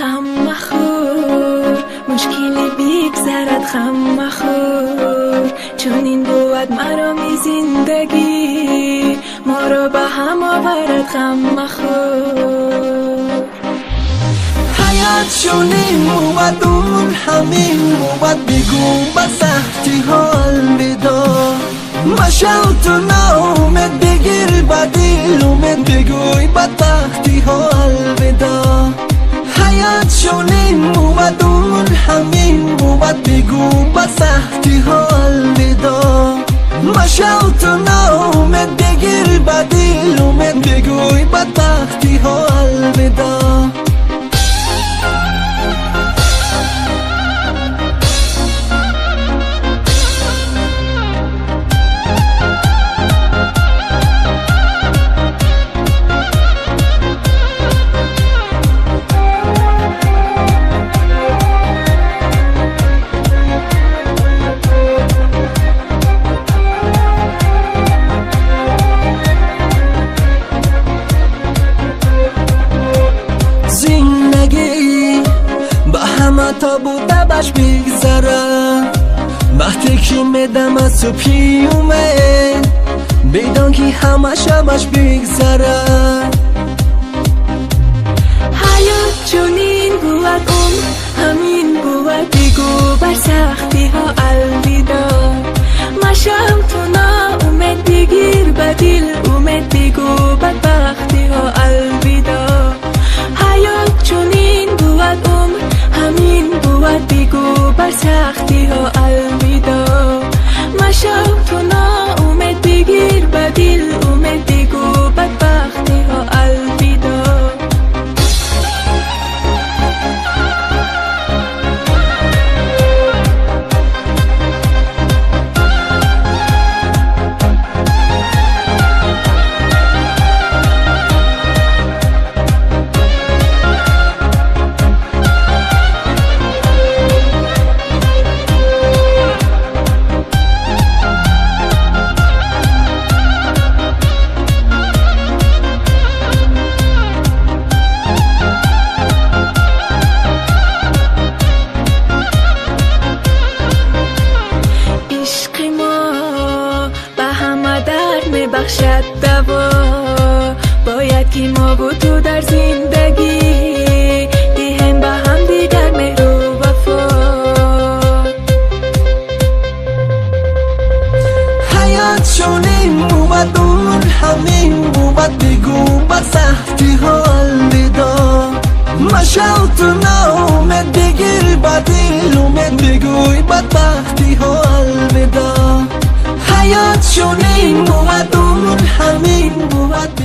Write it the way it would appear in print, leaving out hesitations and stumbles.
خم مخور مشکلی بگذرد خم مخور، چون این بود مرامی زندگی ما را به هم آورد خم مخور. حیات شونیم بود اون همین بود، بگو با سختی حال بدا مشو تو ناامد بگیر با دل اومد، بگوی با تختی حال بدا. حیات شونیم بود اون همین بود، بگو با سختی حال بدا مشو تو ناامد بگیر با دل اومد، بگوی با تختی حال بدا. تا بوده باش بگذره وقتی که میدم از تو پیومه، بیدان که همه شبش بگذره. حیات چونین بود اون همین بود، بگو بر سختی ها الویدا مشم تو ناامد بگیر به دل اومد، بگو بدبختی ها الویدا. حیات چونین بود اون همین بود، بگو بر سختی ها الویدا مشو تو ناامد بگیر به دل اومد، بگو بدبختی ها الویدا. بخشد دوا باید که ما و تو در زندگی دیهم به هم دیگر مهر و وفا. حیات شونیم بود اون همین بود، بگو با سختی حال بدا مشو تو ناامد بگیر با دل اومد، بگوی با تختی حال بدا. حیات شونیم بود اون همین بود.